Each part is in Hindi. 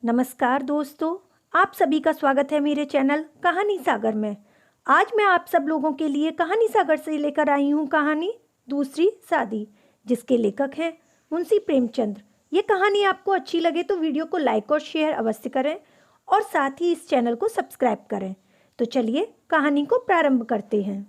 नमस्कार दोस्तों, आप सभी का स्वागत है मेरे चैनल कहानी सागर में। आज मैं आप सब लोगों के लिए कहानी सागर से लेकर आई हूँ कहानी दूसरी शादी, जिसके लेखक हैं मुंशी प्रेमचंद। ये कहानी आपको अच्छी लगे तो वीडियो को लाइक और शेयर अवश्य करें और साथ ही इस चैनल को सब्सक्राइब करें। तो चलिए कहानी को प्रारंभ करते हैं।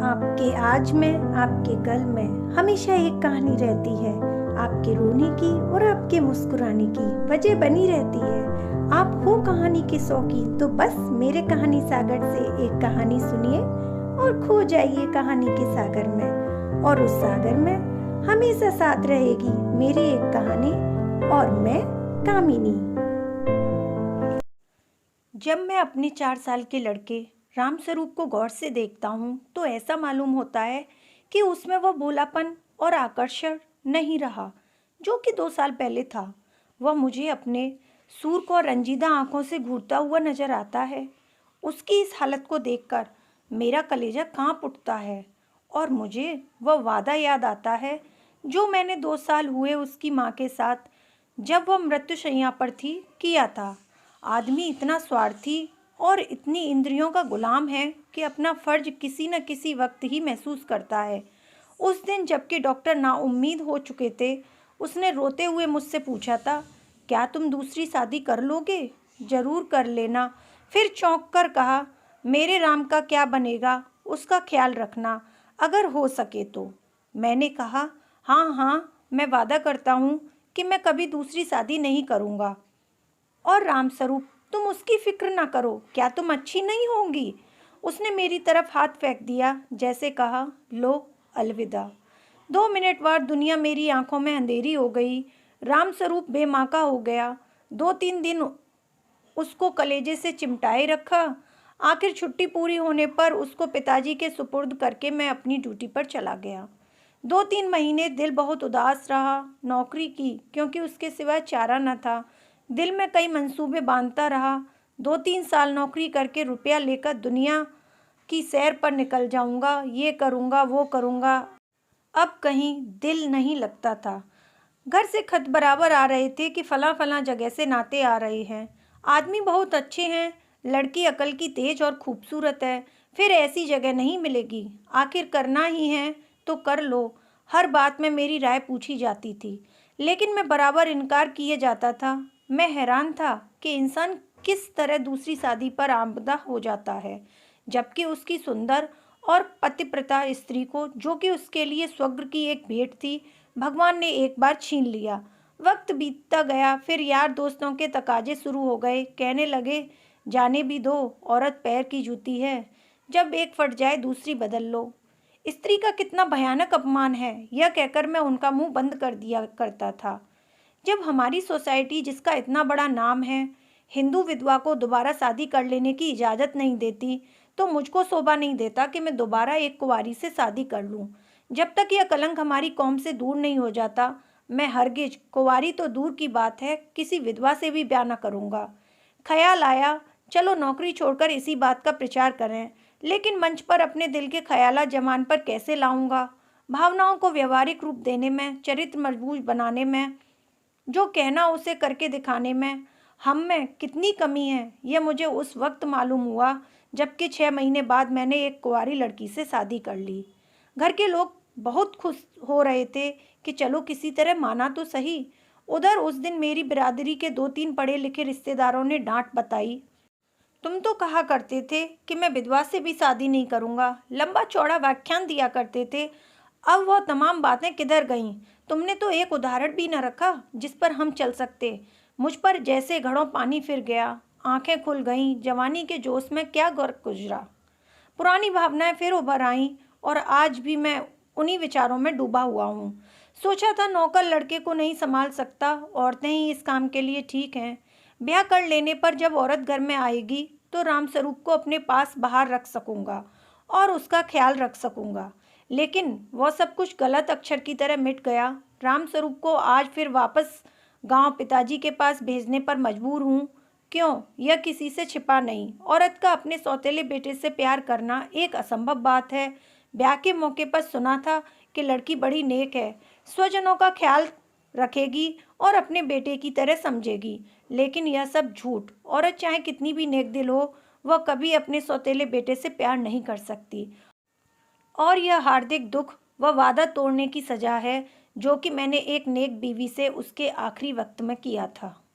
आपके आज में, आपके कल में हमेशा एक कहानी रहती है। आपके रोने की और आपके मुस्कुराने की वजह बनी रहती है। आप हो कहानी के शौकीन तो बस मेरे कहानी सागर से एक कहानी सुनिए और खो जाइए कहानी के सागर में। और उस सागर में हमेशा साथ रहेगी मेरी एक कहानी और मैं कामिनी। जब मैं अपने 4 साल के लड़के रामस्वरूप को गौर से देखता हूँ तो ऐसा मालूम होता है कि उसमें वह भोलापन और आकर्षण नहीं रहा जो कि 2 साल पहले था। वह मुझे अपने सूर्ख और रंजीदा आंखों से घूरता हुआ नजर आता है। उसकी इस हालत को देखकर मेरा कलेजा कांप उठता है और मुझे वह वादा याद आता है जो मैंने 2 साल हुए उसकी माँ के साथ, जब वह मृत्युशैया पर थी, किया था। आदमी इतना स्वार्थी और इतनी इंद्रियों का गुलाम है कि अपना फर्ज किसी न किसी वक्त ही महसूस करता है। उस दिन जबकि डॉक्टर नाउम्मीद हो चुके थे, उसने रोते हुए मुझसे पूछा था, क्या तुम दूसरी शादी कर लोगे? जरूर कर लेना। फिर चौंक कर कहा, मेरे राम का क्या बनेगा, उसका ख्याल रखना अगर हो सके तो। मैंने कहा, हाँ हाँ, मैं वादा करता हूँ कि मैं कभी दूसरी शादी नहीं करूँगा। और रामस्वरूप, तुम उसकी फिक्र ना करो, क्या तुम अच्छी नहीं होंगी? उसने मेरी तरफ हाथ फेंक दिया, जैसे कहा, लो अलविदा। 2 मिनट बाद दुनिया मेरी आंखों में अंधेरी हो गई। रामस्वरूप बेमाका हो गया। 2-3 दिन उसको कलेजे से चिमटाए रखा। आखिर छुट्टी पूरी होने पर उसको पिताजी के सुपुर्द करके मैं अपनी ड्यूटी पर चला गया। 2-3 महीने दिल बहुत उदास रहा नौकरी की, क्योंकि उसके सिवा चारा न था। दिल में कई मंसूबे बांधता रहा। 2-3 साल नौकरी करके रुपया लेकर दुनिया की सैर पर निकल जाऊंगा, ये करूंगा वो करूंगा। अब कहीं दिल नहीं लगता था। घर से खत बराबर आ रहे थे कि फला फला जगह से नाते आ रहे हैं, आदमी बहुत अच्छे हैं, लड़की अकल की तेज और खूबसूरत है, फिर ऐसी जगह नहीं मिलेगी, आखिर करना ही है तो कर लो। हर बात में मेरी राय पूछी जाती थी, लेकिन मैं बराबर इनकार किए जाता था। मैं हैरान था कि इंसान किस तरह दूसरी शादी पर आमदा हो जाता है, जबकि उसकी सुंदर और पतिव्रता स्त्री को, जो कि उसके लिए स्वर्ग की एक भेंट थी, भगवान ने एक बार छीन लिया। वक्त बीतता गया, फिर यार दोस्तों के तकाजे शुरू हो गए। कहने लगे, जाने भी दो, औरत पैर की जूती है, जब एक फट जाए दूसरी बदल लो। स्त्री का कितना भयानक अपमान है, यह कहकर मैं उनका मुंह बंद कर दिया करता था। जब हमारी सोसाइटी, जिसका इतना बड़ा नाम है, हिंदू विधवा को दोबारा शादी कर लेने की इजाज़त नहीं देती, तो मुझको शोभा नहीं देता कि मैं दोबारा एक कुंवारी से शादी कर लूं। जब तक यह कलंक हमारी कौम से दूर नहीं हो जाता, मैं हरगिज, कुंवारी तो दूर की बात है, किसी विधवा से भी ब्याह न करूँगा। ख्याल आया, चलो नौकरी छोड़कर इसी बात का प्रचार करें, लेकिन मंच पर अपने दिल के ख्यालात जमान पर कैसे लाऊंगा? भावनाओं को व्यवहारिक रूप देने में, चरित्र मजबूत बनाने में, जो कहना उसे करके दिखाने में हम में कितनी कमी है, यह मुझे उस वक्त मालूम हुआ जबकि 6 महीने बाद मैंने एक कुंवारी लड़की से शादी कर ली। घर के लोग बहुत खुश हो रहे थे कि चलो किसी तरह माना तो सही। उधर उस दिन मेरी बिरादरी के 2-3 पढ़े लिखे रिश्तेदारों ने डांट बताई, तुम तो कहा करते थे कि मैं विधवा से भी शादी नहीं करूँगा, लंबा चौड़ा व्याख्यान दिया करते थे, अब वह तमाम बातें किधर गईं? तुमने तो एक उदाहरण भी न रखा जिस पर हम चल सकते। मुझ पर जैसे घड़ों पानी फिर गया, आंखें खुल गईं, जवानी के जोश में क्या गर्क गुजरा। पुरानी भावनाएं फिर उभर आईं और आज भी मैं उन्हीं विचारों में डूबा हुआ हूँ। सोचा था नौकर लड़के को नहीं संभाल सकता, औरतें ही इस काम के लिए ठीक हैं। ब्याह कर लेने पर जब औरत घर में आएगी तो रामस्वरूप को अपने पास बाहर रख सकूंगा और उसका ख्याल रख सकूंगा। लेकिन वह सब कुछ गलत अक्षर की तरह मिट गया। रामस्वरूप को आज फिर वापस गांव पिताजी के पास भेजने पर मजबूर हूँ। क्यों? यह किसी से छिपा नहीं। औरत का अपने सौतेले बेटे से प्यार करना एक असंभव बात है। ब्याह के मौके पर सुना था कि लड़की बड़ी नेक है, स्वजनों का ख्याल रखेगी और अपने बेटे की तरह समझेगी। लेकिन यह सब झूठ। औरत चाहे कितनी भी नेक दिल हो, वह कभी अपने सौतेले बेटे से प्यार नहीं कर सकती। और यह हार्दिक दुख व वादा तोड़ने की सजा है जो कि मैंने एक नेक बीवी से उसके आखिरी वक्त में किया था।